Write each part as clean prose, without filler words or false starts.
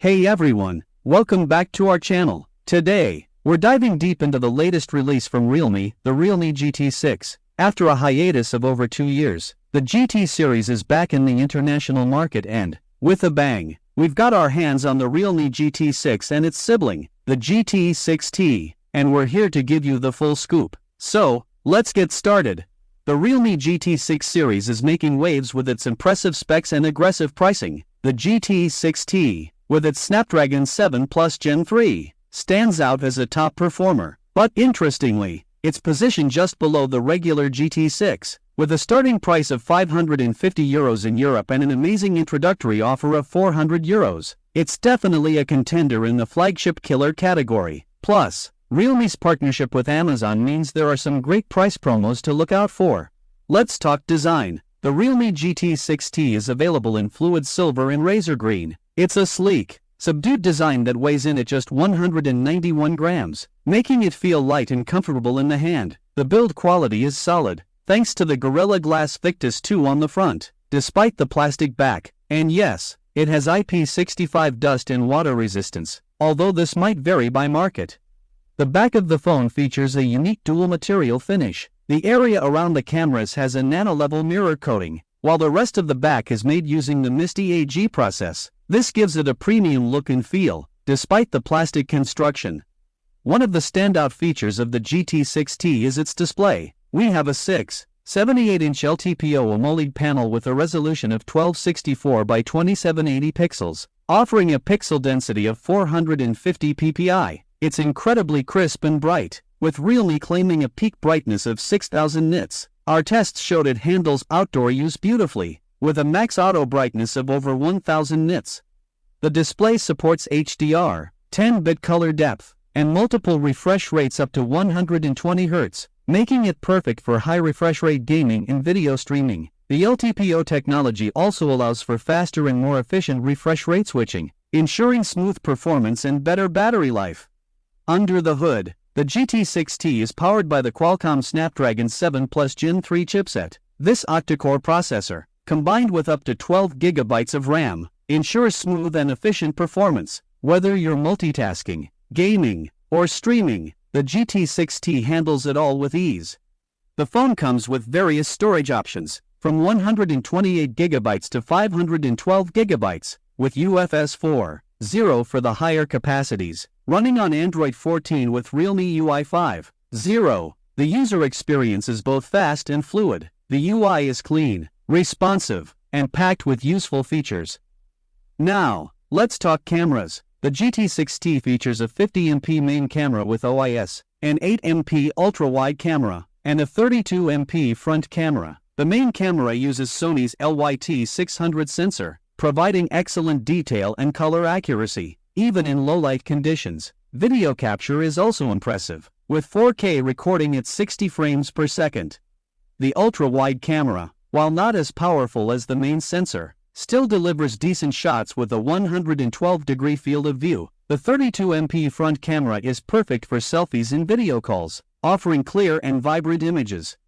Hey everyone, welcome back to our channel. Today, we're diving deep into the latest release from Realme, the Realme GT6. After a hiatus of over 2 years, the GT series is back in the international market and, with a bang, we've got our hands on the Realme GT6 and its sibling, the GT6T, and we're here to give you the full scoop. So, let's get started. The Realme GT6 series is making waves with its impressive specs and aggressive pricing. The GT6T, with its Snapdragon 7 Plus Gen 3, stands out as a top performer. But interestingly, it's positioned just below the regular GT6, with a starting price of €550 in Europe and an amazing introductory offer of €400. It's definitely a contender in the flagship killer category. Plus, Realme's partnership with Amazon means there are some great price promos to look out for. Let's talk design. The Realme GT6T is available in fluid silver and razor green. It's a sleek, subdued design that weighs in at just 191 grams, making it feel light and comfortable in the hand. The build quality is solid, thanks to the Gorilla Glass Victus 2 on the front, despite the plastic back. And yes, it has IP65 dust and water resistance, although this might vary by market. The back of the phone features a unique dual material finish. The area around the cameras has a nano-level mirror coating, while the rest of the back is made using the MISTI AG process. This gives it a premium look and feel, despite the plastic construction. One of the standout features of the GT6T is its display. We have a 6.78-inch LTPO AMOLED panel with a resolution of 1264 by 2780 pixels, offering a pixel density of 450 ppi. It's incredibly crisp and bright, with Realme claiming a peak brightness of 6000 nits. Our tests showed it handles outdoor use beautifully, with a max auto brightness of over 1000 nits. The display supports HDR, 10-bit color depth, and multiple refresh rates up to 120 Hz, making it perfect for high refresh rate gaming and video streaming. The LTPO technology also allows for faster and more efficient refresh rate switching, ensuring smooth performance and better battery life. Under the hood, the GT6T is powered by the Qualcomm Snapdragon 7 Plus Gen 3 chipset. This octa-core processor, combined with up to 12 GB of RAM, ensures smooth and efficient performance. Whether you're multitasking, gaming, or streaming, the GT6T handles it all with ease. The phone comes with various storage options, from 128 GB to 512 GB, with UFS 4.0 for the higher capacities. Running on Android 14 with Realme UI 5.0, the user experience is both fast and fluid. The UI is clean, responsive, and packed with useful features. Now, let's talk cameras. The GT6T features a 50MP main camera with OIS, an 8MP ultra-wide camera, and a 32MP front camera. The main camera uses Sony's LYT600 sensor, providing excellent detail and color accuracy, even in low-light conditions. Video capture is also impressive, with 4K recording at 60 frames per second. The ultra-wide camera, while not as powerful as the main sensor, still delivers decent shots with a 112-degree field of view. The 32MP front camera is perfect for selfies and video calls, offering clear and vibrant images.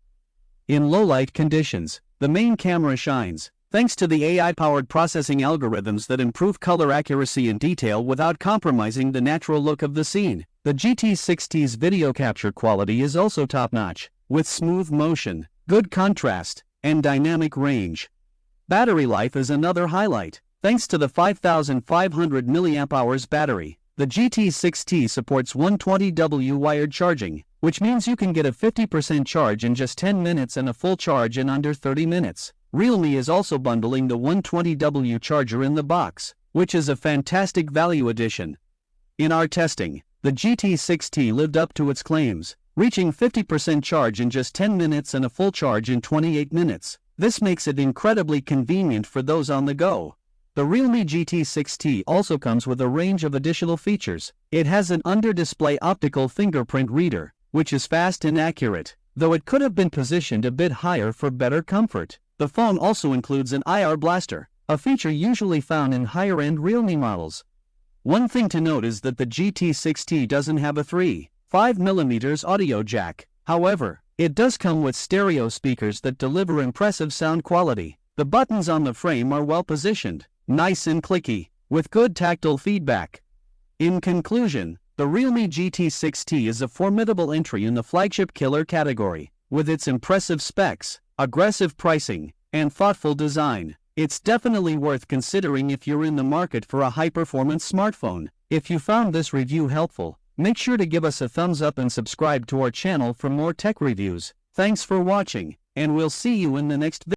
In low-light conditions, the main camera shines, thanks to the AI-powered processing algorithms that improve color accuracy and detail without compromising the natural look of the scene. The GT6T's video capture quality is also top-notch, with smooth motion, good contrast, and dynamic range. Battery life is another highlight. Thanks to the 5500 mAh battery, the GT6T supports 120W wired charging, which means you can get a 50% charge in just 10 minutes and a full charge in under 30 minutes. Realme is also bundling the 120W charger in the box, which is a fantastic value addition. In our testing, the GT6T lived up to its claims, reaching 50% charge in just 10 minutes and a full charge in 28 minutes. This makes it incredibly convenient for those on the go. The Realme GT6T also comes with a range of additional features. It has an under-display optical fingerprint reader, which is fast and accurate, though it could have been positioned a bit higher for better comfort. The phone also includes an IR blaster, a feature usually found in higher-end Realme models. One thing to note is that the GT6T doesn't have a 3.5mm audio jack. However, it does come with stereo speakers that deliver impressive sound quality. The buttons on the frame are well positioned, nice and clicky, with good tactile feedback. In conclusion, the Realme GT6T is a formidable entry in the flagship killer category. With its impressive specs, aggressive pricing, and thoughtful design, it's definitely worth considering if you're in the market for a high-performance smartphone. If you found this review helpful, make sure to give us a thumbs up and subscribe to our channel for more tech reviews. Thanks for watching, and we'll see you in the next video.